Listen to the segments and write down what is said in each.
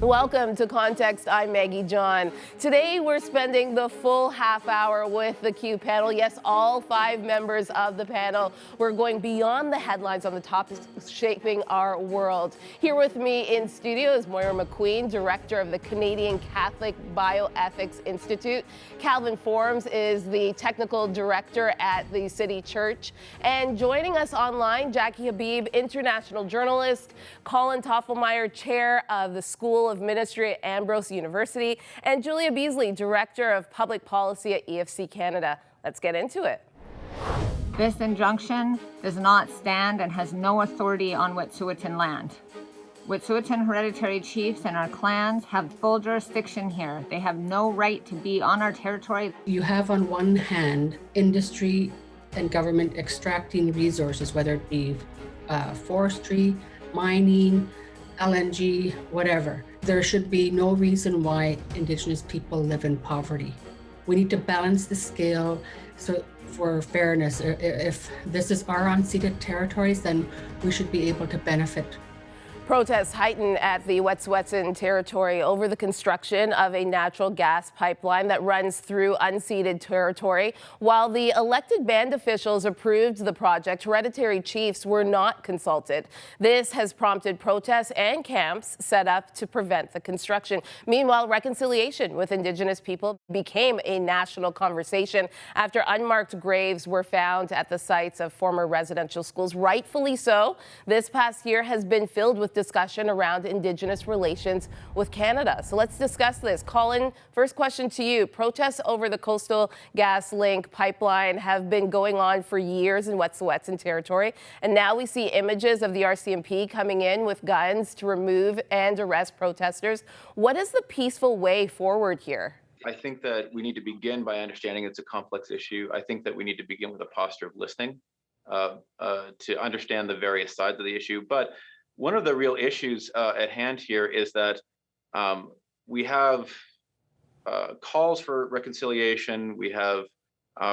Welcome to Context. I'm Maggie John. Today we're spending the full half hour with the Q panel. Yes, all 5 members of the panel. We're going beyond the headlines on the topics shaping our world. Here with me in studio is Moira McQueen, director of the Canadian Catholic Bioethics Institute. Calvin Forms is the technical director at the City Church. And joining us online, Jackie Habib, international journalist, Colin Toffelmeyer, chair of the School of Ministry at Ambrose University, and Julia Beasley, Director of Public Policy at EFC Canada. Let's get into it. This injunction does not stand and has no authority on Wet'suwet'en land. Wet'suwet'en hereditary chiefs and our clans have full jurisdiction here. They have no right to be on our territory. You have on one hand industry and government extracting resources, whether it be forestry, mining, LNG, whatever. There should be no reason why Indigenous people live in poverty. We need to balance the scale so for fairness. If this is our unceded territories, then we should be able to benefit. Protests heightened at the Wet'suwet'en territory over the construction of a natural gas pipeline that runs through unceded territory. While the elected band officials approved the project, hereditary chiefs were not consulted. This has prompted protests and camps set up to prevent the construction. Meanwhile, reconciliation with Indigenous people became a national conversation after unmarked graves were found at the sites of former residential schools. Rightfully so. This past year has been filled with discussion around Indigenous relations with Canada. So let's discuss this. Colin, first question to you. Protests over the Coastal Gaslink pipeline have been going on for years in Wet'suwet'en territory. And now we see images of the RCMP coming in with guns to remove and arrest protesters. What is the peaceful way forward here? I think that we need to begin by understanding it's a complex issue. I think that we need to begin with a posture of listening to understand the various sides of the issue. But one of the real issues at hand here is that we have calls for reconciliation. We have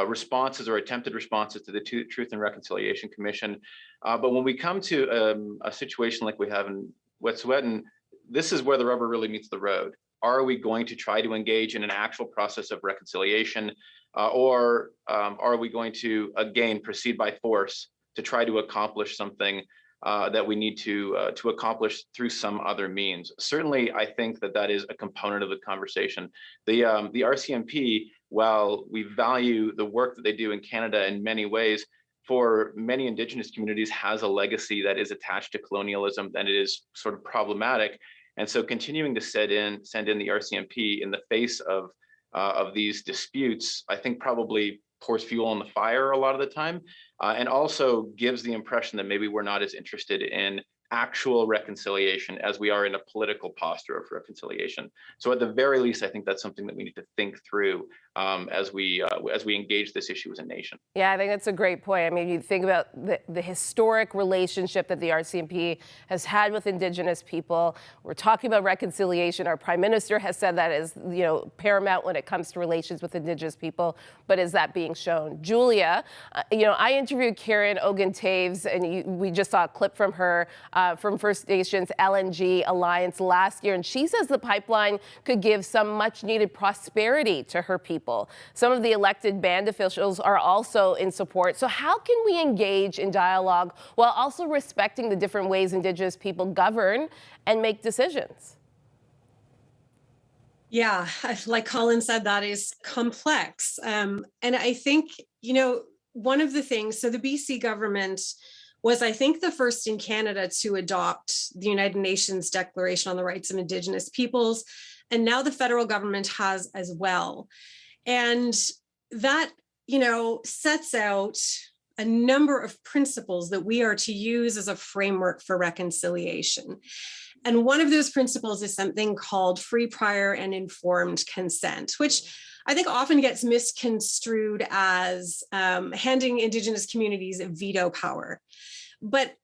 responses or attempted responses to the Truth and Reconciliation Commission. But when we come to a situation like we have in Wet'suwet'en, this is where the rubber really meets the road. Are we going to try to engage in an actual process of reconciliation, or are we going to, again, proceed by force to try to accomplish something that we need to accomplish through some other means? Certainly, I think that is a component of the conversation. The RCMP, while we value the work that they do in Canada in many ways, for many Indigenous communities has a legacy that is attached to colonialism, and it is sort of problematic. And so continuing to send in the RCMP in the face of these disputes, I think probably pours fuel on the fire a lot of the time, and also gives the impression that maybe we're not as interested in actual reconciliation as we are in a political posture of reconciliation. So at the very least, I think that's something that we need to think through as we engage this issue as a nation. Yeah, I think that's a great point. I mean, you think about the historic relationship that the RCMP has had with Indigenous people. We're talking about reconciliation. Our Prime Minister has said that is, paramount when it comes to relations with Indigenous people. But is that being shown? Julia, I interviewed Karen Ogun-Taves, and we just saw a clip from her from First Nations LNG Alliance last year, and she says the pipeline could give some much-needed prosperity to her people. Some of the elected band officials are also in support. So how can we engage in dialogue while also respecting the different ways Indigenous people govern and make decisions? Yeah, like Colin said, that is complex. And I think, one of the things, so the BC government was, I think, the first in Canada to adopt the United Nations Declaration on the Rights of Indigenous Peoples. And now the federal government has as well. And that, sets out a number of principles that we are to use as a framework for reconciliation. And one of those principles is something called free, prior, and informed consent, which I think often gets misconstrued as handing Indigenous communities veto power. But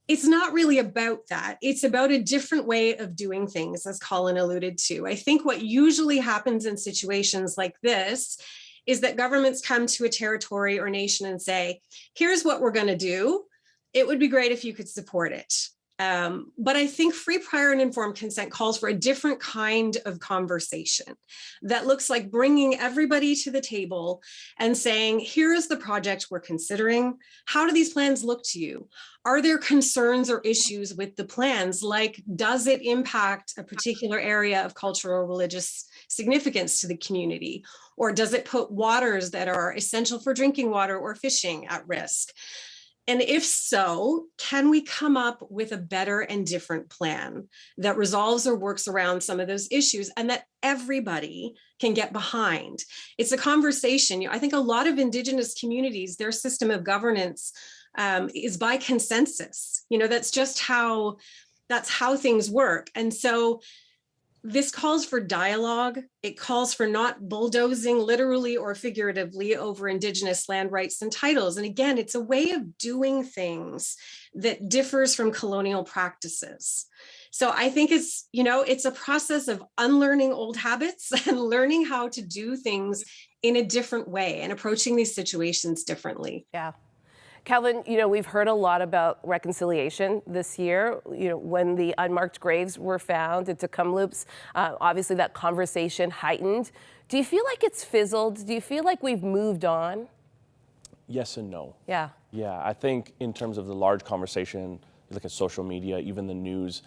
it's not really about that. It's about a different way of doing things, as Colin alluded to. I think what usually happens in situations like this is that governments come to a territory or nation and say, here's what we're going to do. It would be great if you could support it. But I think free, prior, and informed consent calls for a different kind of conversation that looks like bringing everybody to the table and saying, here is the project we're considering. How do these plans look to you? Are there concerns or issues with the plans? Like, does it impact a particular area of cultural or religious significance to the community? Or does it put waters that are essential for drinking water or fishing at risk? And if so, can we come up with a better and different plan that resolves or works around some of those issues and that everybody can get behind? It's a conversation. I think a lot of Indigenous communities, their system of governance is by consensus. That's just how things work. And so this calls for dialogue. It calls for not bulldozing literally or figuratively over Indigenous land rights and titles. And again, it's a way of doing things that differs from colonial practices. So I think it's a process of unlearning old habits and learning how to do things in a different way and approaching these situations differently. Yeah. Calvin, we've heard a lot about reconciliation this year. When the unmarked graves were found at Tecumloops, obviously that conversation heightened. Do you feel like it's fizzled? Do you feel like we've moved on? Yes and no. Yeah. Yeah, I think in terms of the large conversation, you look at social media, even the news,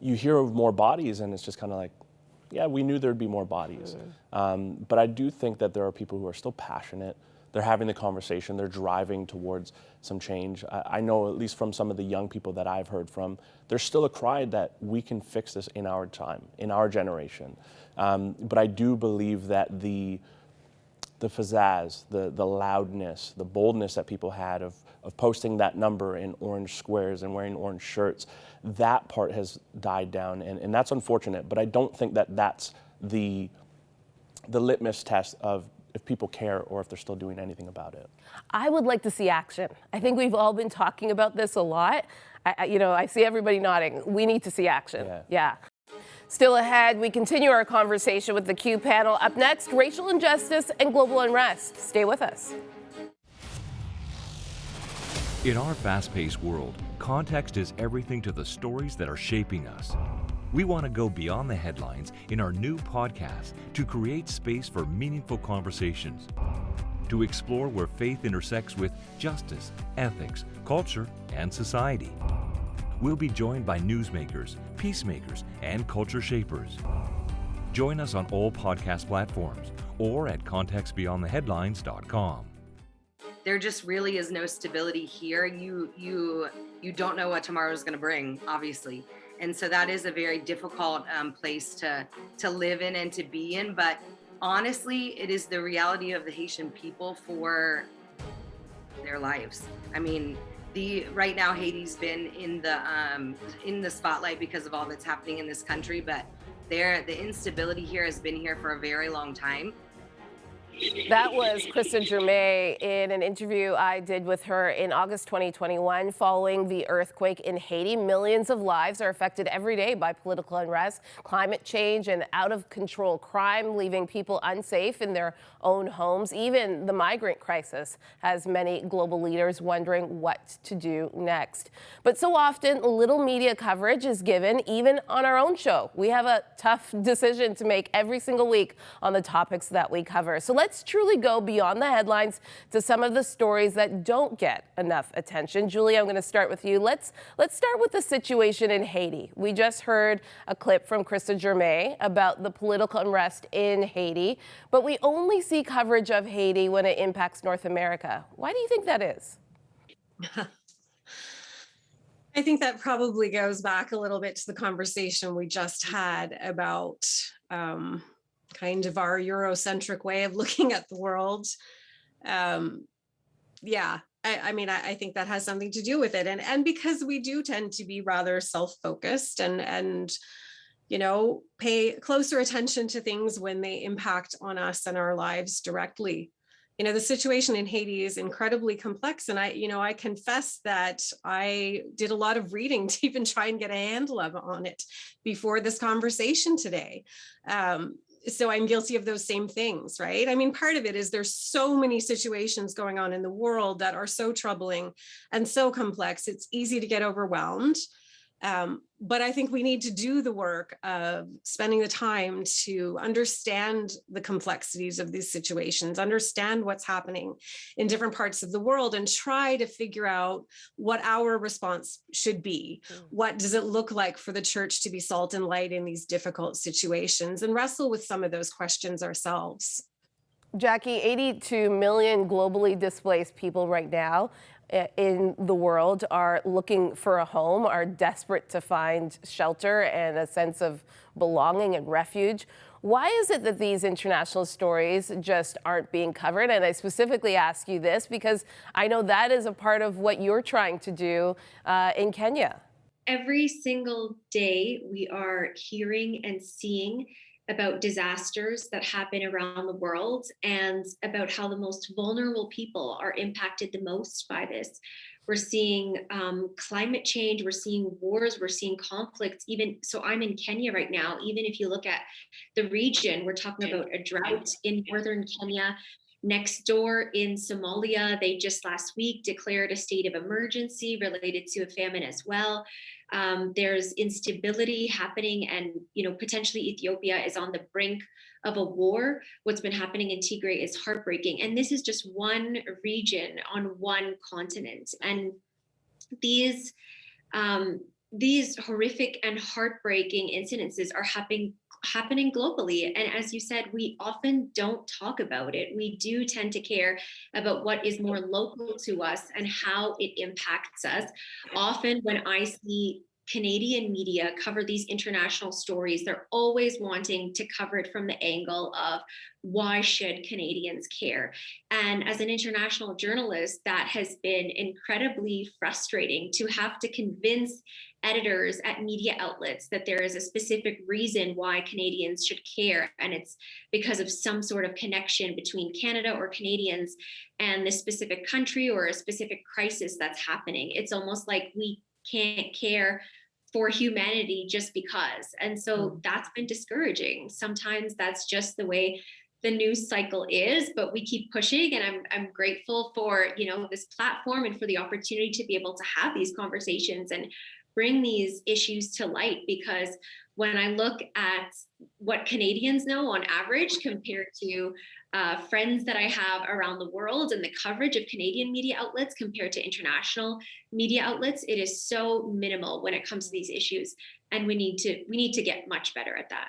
you hear of more bodies and it's just kind of like, yeah, we knew there'd be more bodies. But I do think that there are people who are still passionate. They're having the conversation, they're driving towards some change. I know, at least from some of the young people that I've heard from, there's still a cry that we can fix this in our time, in our generation. But I do believe that the pizzazz, the loudness, the boldness that people had of posting that number in orange squares and wearing orange shirts, that part has died down, and that's unfortunate. But I don't think that that's the litmus test of if people care or if they're still doing anything about it. I would like to see action. I think we've all been talking about this a lot. I see everybody nodding. We need to see action. Yeah. Still ahead, we continue our conversation with the Q panel. Up next, racial injustice and global unrest. Stay with us. In our fast-paced world, context is everything to the stories that are shaping us. We want to go beyond the headlines in our new podcast to create space for meaningful conversations, to explore where faith intersects with justice, ethics, culture, and society. We'll be joined by newsmakers, peacemakers, and culture shapers. Join us on all podcast platforms or at contextbeyondtheheadlines.com. There just really is no stability here. You don't know what tomorrow is going to bring, obviously. And so that is a very difficult place to live in and to be in. But honestly, it is the reality of the Haitian people for their lives. I mean, right now Haiti's been in the spotlight because of all that's happening in this country, but the instability here has been here for a very long time. That was Krista Germain in an interview I did with her in August 2021 following the earthquake in Haiti. Millions of lives are affected every day by political unrest, climate change, and out-of-control crime, leaving people unsafe in their own homes. Even the migrant crisis has many global leaders wondering what to do next. But so often, little media coverage is given, even on our own show. We have a tough decision to make every single week on the topics that we cover. So let's truly go beyond the headlines to some of the stories that don't get enough attention. Julie, I'm going to start with you. Let's start with the situation in Haiti. We just heard a clip from Krista Germain about the political unrest in Haiti, but we only see coverage of Haiti when it impacts North America. Why do you think that is? I think that probably goes back a little bit to the conversation we just had about kind of our Eurocentric way of looking at the world. I think that has something to do with it. And because we do tend to be rather self-focused and pay closer attention to things when they impact on us and our lives directly. The situation in Haiti is incredibly complex. And I confess that I did a lot of reading to even try and get a handle on it before this conversation today. So I'm guilty of those same things, right? I mean, part of it is there's so many situations going on in the world that are so troubling and so complex. It's easy to get overwhelmed. But I think we need to do the work of spending the time to understand the complexities of these situations, understand what's happening in different parts of the world, and try to figure out what our response should be. What does it look like for the church to be salt and light in these difficult situations, and wrestle with some of those questions ourselves. Jackie, 82 million globally displaced people right now in the world are looking for a home, are desperate to find shelter and a sense of belonging and refuge. Why is it that these international stories just aren't being covered? And I specifically ask you this because I know that is a part of what you're trying to do in Kenya. Every single day, we are hearing and seeing about disasters that happen around the world and about how the most vulnerable people are impacted the most by this. We're seeing climate change, we're seeing wars, we're seeing conflicts. Even so, I'm in Kenya right now. Even if you look at the region, we're talking about a drought in northern Kenya. Next door in Somalia, they just last week declared a state of emergency related to a famine as well. There's instability happening, and potentially Ethiopia is on the brink of a war. What's been happening in Tigray is heartbreaking, and this is just one region on one continent. And these horrific and heartbreaking incidences are happening globally. And as you said, we often don't talk about it. We do tend to care about what is more local to us and how it impacts us. Often when I see Canadian media cover these international stories, they're always wanting to cover it from the angle of why should Canadians care? And as an international journalist, that has been incredibly frustrating to have to convince editors at media outlets that there is a specific reason why Canadians should care. And it's because of some sort of connection between Canada or Canadians and this specific country or a specific crisis that's happening. It's almost like we can't care for humanity just because. And so that's been discouraging. Sometimes that's just the way the news cycle is, but we keep pushing, and I'm grateful for this platform and for the opportunity to be able to have these conversations and bring these issues to light. Because when I look at what Canadians know on average compared to friends that I have around the world and the coverage of Canadian media outlets compared to international media outlets, it is so minimal when it comes to these issues, and we need to get much better at that.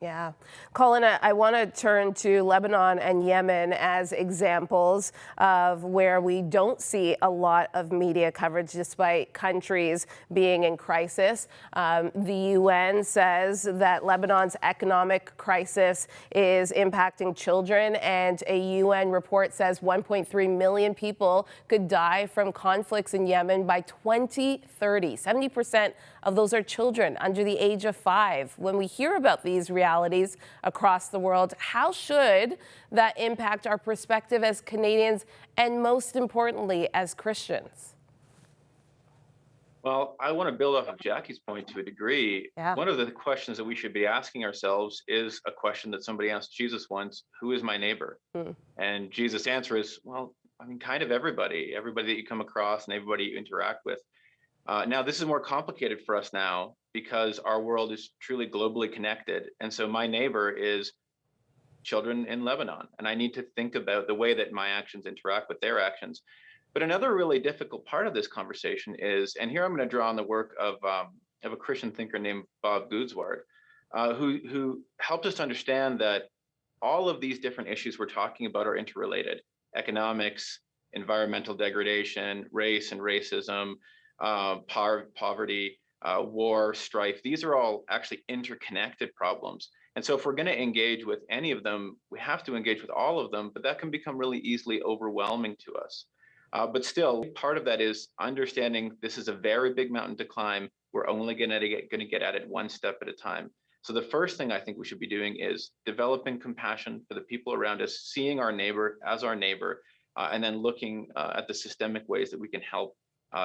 Yeah. Colin, I want to turn to Lebanon and Yemen as examples of where we don't see a lot of media coverage despite countries being in crisis. The UN says that Lebanon's economic crisis is impacting children, and a UN report says 1.3 million people could die from conflicts in Yemen by 2030. 70% of those are children under the age of 5. When we hear about these realities across the world, how should that impact our perspective as Canadians and, most importantly, as Christians? Well, I want to build off of Jackie's point to a degree. Yeah. One of the questions that we should be asking ourselves is a question that somebody asked Jesus once: who is my neighbor? And Jesus' answer is, well, I mean, kind of everybody that you come across and everybody you interact with. Now, this is more complicated for us now because our world is truly globally connected. And so my neighbor is children in Lebanon, and I need to think about the way that my actions interact with their actions. But another really difficult part of this conversation is, and here I'm going to draw on the work of a Christian thinker named Bob Goodsward, who helped us understand that all of these different issues we're talking about are interrelated: economics, environmental degradation, race and racism, poverty, war, strife. These are all actually interconnected problems. And so if we're going to engage with any of them, we have to engage with all of them, but that can become really easily overwhelming to us. But still, part of that is understanding this is a very big mountain to climb. We're only going to get at it one step at a time. So the first thing I think we should be doing is developing compassion for the people around us, seeing our neighbor as our neighbor, and then looking at the systemic ways that we can help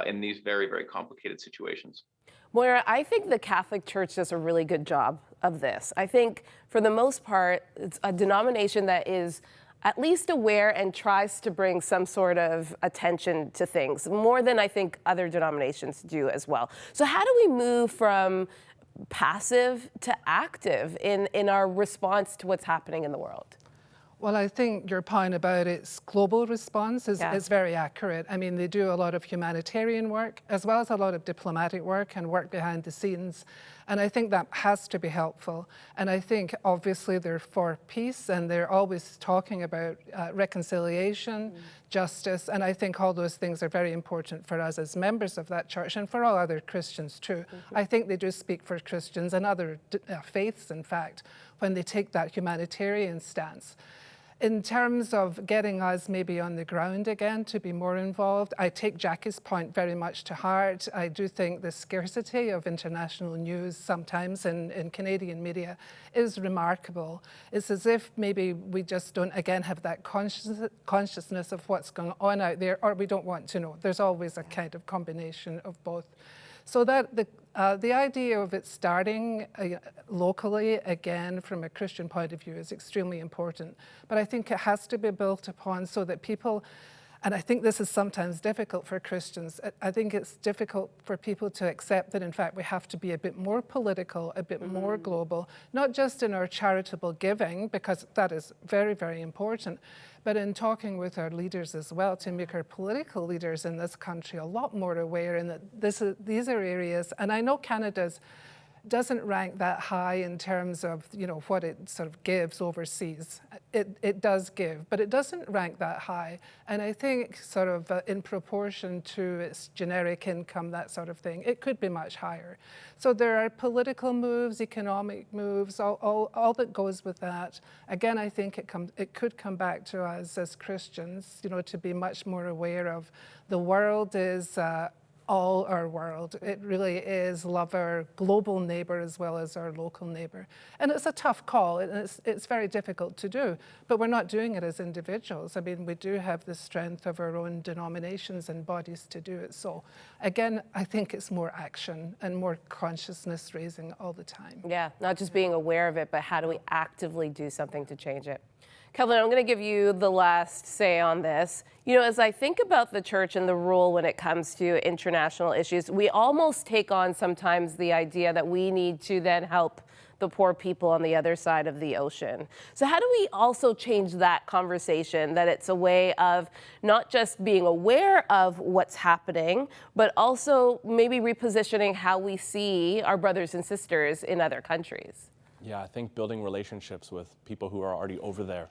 in these very, very complicated situations. Moira, I think the Catholic Church does a really good job of this. I think for the most part, it's a denomination that is at least aware and tries to bring some sort of attention to things, more than I think other denominations do as well. So how do we move from passive to active in our response to what's happening in the world? Well, I think your point about its global response is very accurate. I mean, they do a lot of humanitarian work as well as a lot of diplomatic work and work behind the scenes. And I think that has to be helpful. And I think obviously they're for peace and they're always talking about reconciliation, justice. And I think all those things are very important for us as members of that church and for all other Christians too. I think they do speak for Christians and other faiths, in fact, when they take that humanitarian stance. In terms of getting us maybe on the ground again to be more involved, I take Jackie's point very much to heart. I do think the scarcity of international news sometimes in Canadian media is remarkable. It's as if maybe we just don't, again, have that consciousness of what's going on out there, or we don't want to know. There's always a kind of combination of both. So that the idea of it starting locally, again, from a Christian point of view is extremely important. But I think it has to be built upon so that people, and I think this is sometimes difficult for Christians, I think it's difficult for people to accept that, in fact, we have to be a bit more political, a bit more global, not just in our charitable giving, because that is very, very important, but in talking with our leaders as well to make our political leaders in this country a lot more aware in that these are areas, and I know Canada's doesn't rank that high in terms of what it sort of gives overseas. It does give, but it doesn't rank that high. And I think sort of in proportion to its generic income, that sort of thing, it could be much higher. So there are political moves, economic moves, all that goes with that. Again, I think it could come back to us as Christians, to be much more aware of the world is all our world. It really is love our global neighbor as well as our local neighbor. And it's a tough call, and it's very difficult to do, but we're not doing it as individuals. I mean, we do have the strength of our own denominations and bodies to do it. So again, I think it's more action and more consciousness raising all the time. Yeah, not just being aware of it, but how do we actively do something to change it? Kelvin, I'm going to give you the last say on this. As I think about the church and the role when it comes to international issues, we almost take on sometimes the idea that we need to then help the poor people on the other side of the ocean. So how do we also change that conversation, that it's a way of not just being aware of what's happening, but also maybe repositioning how we see our brothers and sisters in other countries? Yeah, I think building relationships with people who are already over there,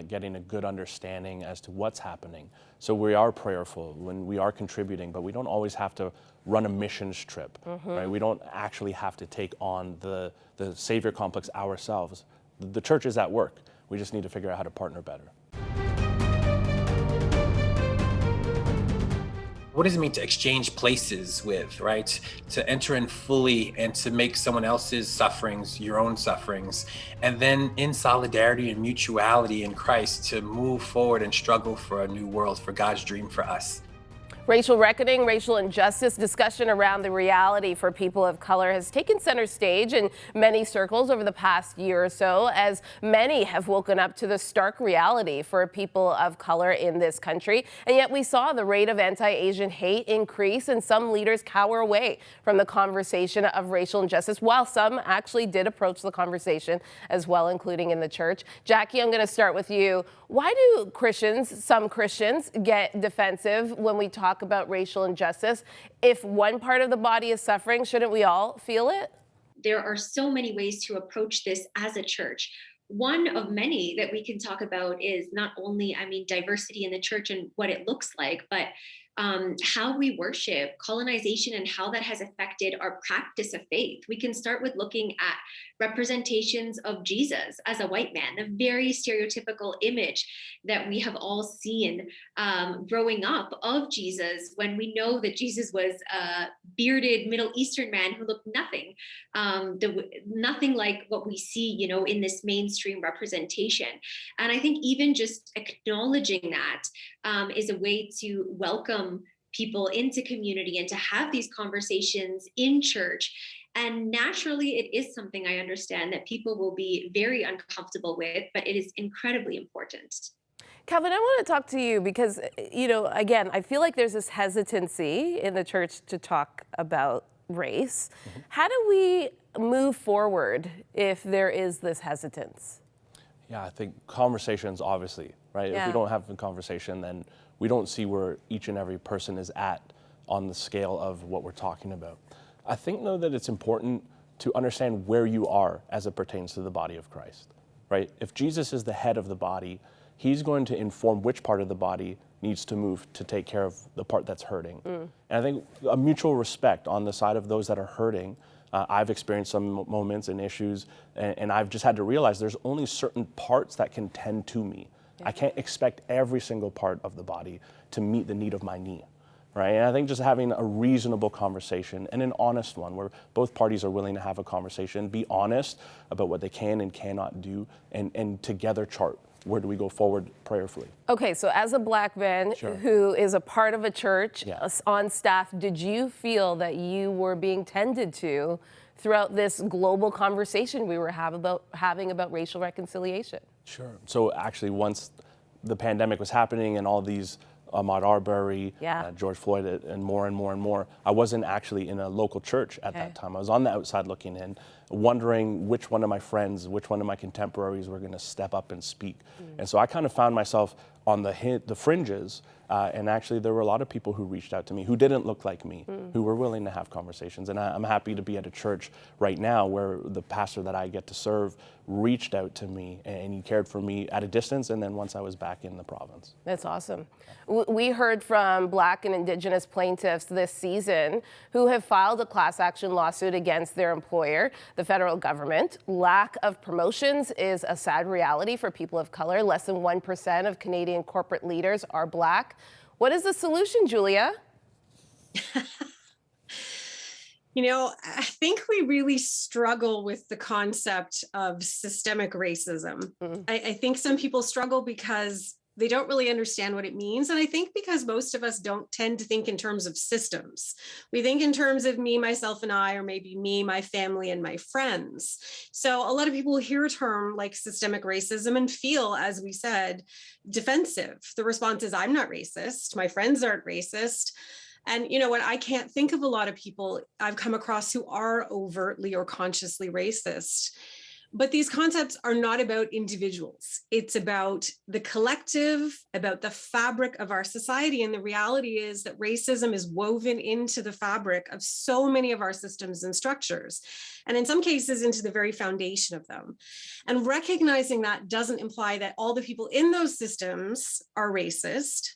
getting a good understanding as to what's happening. So we are prayerful when we are contributing, but we don't always have to run a missions trip, right? We don't actually have to take on the Savior complex ourselves. The church is at work. We just need to figure out how to partner better. What does it mean to exchange places with, right? To enter in fully and to make someone else's sufferings your own sufferings. And then in solidarity and mutuality in Christ to move forward and struggle for a new world, for God's dream for us. Racial reckoning, racial injustice, discussion around the reality for people of color has taken center stage in many circles over the past year or so, as many have woken up to the stark reality for people of color in this country. And yet we saw the rate of anti-Asian hate increase and some leaders cower away from the conversation of racial injustice, while some actually did approach the conversation as well, including in the church. Jackie, I'm going to start with you. Why do some Christians, get defensive when we talk about racial injustice? If one part of the body is suffering, shouldn't we all feel it? There are so many ways to approach this as a church. One of many that we can talk about is not only, diversity in the church and what it looks like, but how we worship, colonization, and how that has affected our practice of faith. We can start with looking at representations of Jesus as a white man, the very stereotypical image that we have all seen growing up of Jesus, when we know that Jesus was a bearded Middle Eastern man who looked nothing like what we see, in this mainstream representation. And I think even just acknowledging that is a way to welcome people into community and to have these conversations in church. And naturally, it is something I understand that people will be very uncomfortable with, but it is incredibly important. Calvin, I want to talk to you because, again, I feel like there's this hesitancy in the church to talk about race. How do we move forward if there is this hesitance? Yeah, I think conversations, obviously, right? Yeah. If we don't have a conversation, then we don't see where each and every person is at on the scale of what we're talking about. I think, though, that it's important to understand where you are as it pertains to the body of Christ, right? If Jesus is the head of the body, he's going to inform which part of the body needs to move to take care of the part that's hurting. And I think a mutual respect on the side of those that are hurting. I've experienced some moments and issues, and I've just had to realize there's only certain parts that can tend to me. I can't expect every single part of the body to meet the need of my knee, right? And I think just having a reasonable conversation and an honest one where both parties are willing to have a conversation, be honest about what they can and cannot do, and together chart where do we go forward prayerfully. Okay, so as a Black man who is a part of a church on staff, did you feel that you were being tended to throughout this global conversation we were having about racial reconciliation? Sure. So actually, once the pandemic was happening and all these Ahmaud Arbery, George Floyd, and more, I wasn't actually in a local church at that time. I was on the outside looking in, wondering which one of my friends, which one of my contemporaries were going to step up and speak. And so I kind of found myself on the fringes, and actually there were a lot of people who reached out to me who didn't look like me, who were willing to have conversations. And I'm happy to be at a church right now where the pastor that I get to serve reached out to me, and he cared for me at a distance, and then once I was back in the province. That's awesome. We heard from Black and Indigenous plaintiffs this season who have filed a class action lawsuit against their employer, the federal government. Lack of promotions is a sad reality for people of color. Less than 1% of Canadian corporate leaders are Black. What is the solution, Julia? I think we really struggle with the concept of systemic racism. I think some people struggle because they don't really understand what it means. And I think because most of us don't tend to think in terms of systems. We think in terms of me, myself, and I, or maybe me, my family, and my friends. So a lot of people hear a term like systemic racism and feel, as we said, defensive. The response is, I'm not racist. My friends aren't racist. And you know what? I can't think of a lot of people I've come across who are overtly or consciously racist. But these concepts are not about individuals. It's about the collective, about the fabric of our society. And the reality is that racism is woven into the fabric of so many of our systems and structures, and in some cases into the very foundation of them. And recognizing that doesn't imply that all the people in those systems are racist.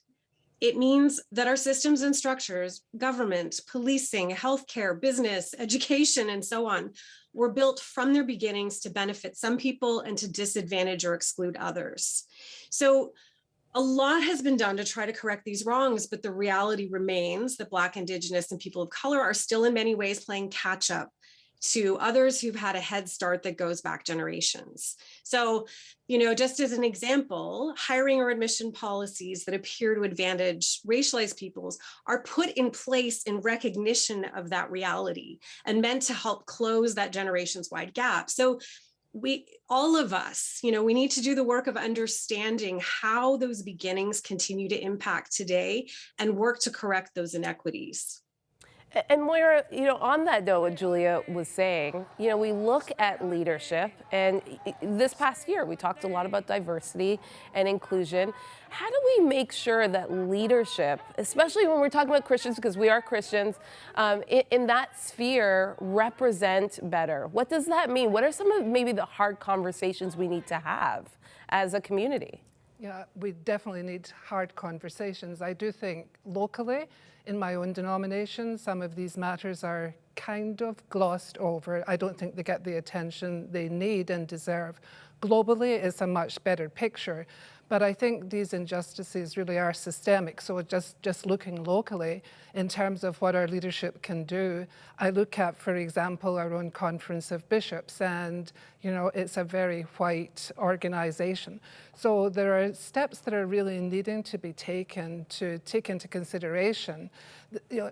It means that our systems and structures, government, policing, healthcare, business, education, and so on, were built from their beginnings to benefit some people and to disadvantage or exclude others. So a lot has been done to try to correct these wrongs, but the reality remains that Black, Indigenous, and people of color are still in many ways playing catch up to others who've had a head start that goes back generations. So, just as an example, hiring or admission policies that appear to advantage racialized peoples are put in place in recognition of that reality and meant to help close that generations wide gap. So all of us, we need to do the work of understanding how those beginnings continue to impact today and work to correct those inequities. And Moira, on that note, what Julia was saying, we look at leadership, and this past year, we talked a lot about diversity and inclusion. How do we make sure that leadership, especially when we're talking about Christians, because we are Christians, in that sphere represent better? What does that mean? What are some of maybe the hard conversations we need to have as a community? Yeah, we definitely need hard conversations. I do think locally, in my own denomination, some of these matters are kind of glossed over. I don't think they get the attention they need and deserve. Globally, it's a much better picture. But I think these injustices really are systemic. So just looking locally in terms of what our leadership can do, I look at, for example, our own Conference of Bishops, and it's a very white organization. So there are steps that are really needing to be taken to take into consideration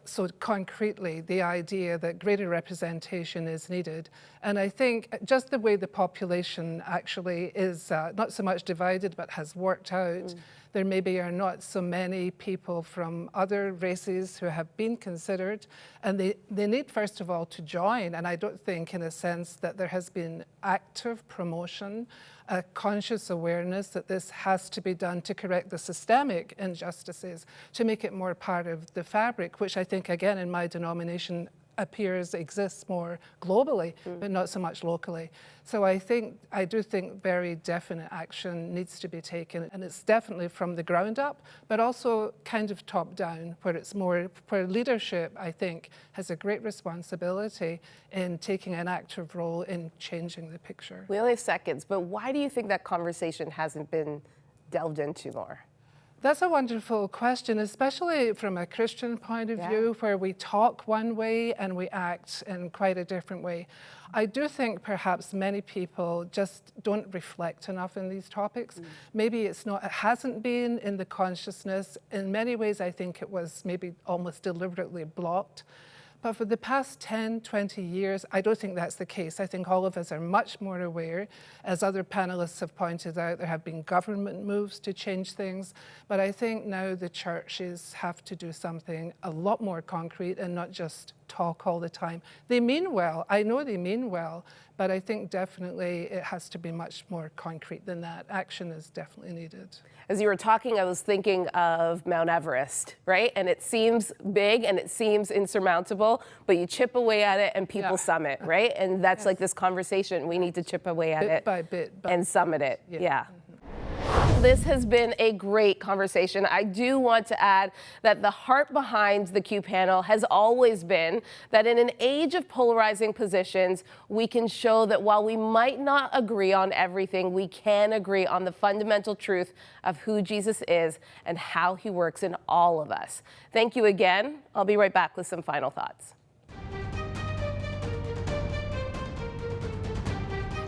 so concretely the idea that greater representation is needed. And I think just the way the population actually is not so much divided but has worked out, there maybe are not so many people from other races who have been considered, and they need first of all to join. And I don't think in a sense that there has been active promotion, a conscious awareness that this has to be done to correct the systemic injustices, to make it more part of the fabric, which I think again in my denomination exists more globally, but not so much locally. So I do think very definite action needs to be taken, and it's definitely from the ground up, but also kind of top down, where it's more, where leadership, I think, has a great responsibility in taking an active role in changing the picture. We only have seconds, but why do you think that conversation hasn't been delved into more? That's a wonderful question, especially from a Christian point of view, where we talk one way and we act in quite a different way. I do think perhaps many people just don't reflect enough in these topics. Maybe it hasn't been in the consciousness. In many ways, I think it was maybe almost deliberately blocked. But for the past 10, 20 years, I don't think that's the case. I think all of us are much more aware. As other panelists have pointed out, there have been government moves to change things. But I think now the churches have to do something a lot more concrete and not just talk all the time. They mean well. I know they mean well. But I think definitely it has to be much more concrete than that. Action is definitely needed. As you were talking, I was thinking of Mount Everest, right? And it seems big and it seems insurmountable, but you chip away at it and people summit, right? And that's like this conversation. We need to chip away at it by bit, and summit it. Yeah. This has been a great conversation. I do want to add that the heart behind the Q panel has always been that in an age of polarizing positions, we can show that while we might not agree on everything, we can agree on the fundamental truth of who Jesus is and how he works in all of us. Thank you again. I'll be right back with some final thoughts.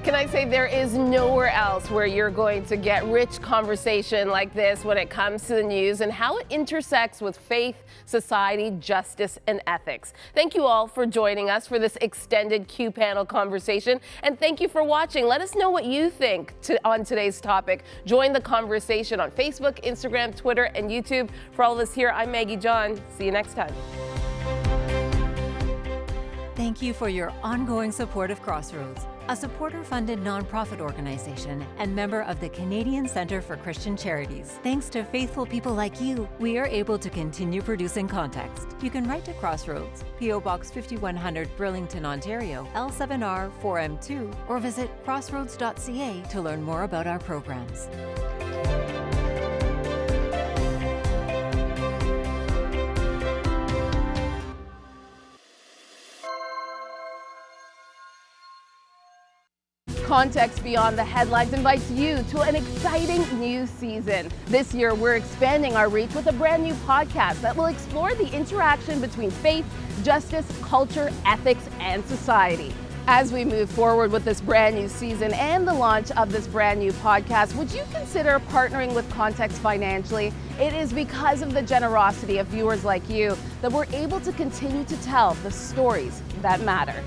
Can I say there is nowhere else where you're going to get rich conversation like this when it comes to the news and how it intersects with faith, society, justice, and ethics. Thank you all for joining us for this extended Q panel conversation, and thank you for watching. Let us know what you think on today's topic. Join the conversation on Facebook, Instagram, Twitter, and YouTube. For all of us here, I'm Maggie John. See you next time. Thank you for your ongoing support of Crossroads, a supporter-funded nonprofit organization and member of the Canadian Centre for Christian Charities. Thanks to faithful people like you, we are able to continue producing context. You can write to Crossroads, P.O. Box 5100, Burlington, Ontario, L7R 4M2, or visit crossroads.ca to learn more about our programs. Context Beyond the Headlines invites you to an exciting new season. This year, we're expanding our reach with a brand new podcast that will explore the interaction between faith, justice, culture, ethics, and society. As we move forward with this brand new season and the launch of this brand new podcast, would you consider partnering with Context financially? It is because of the generosity of viewers like you that we're able to continue to tell the stories that matter.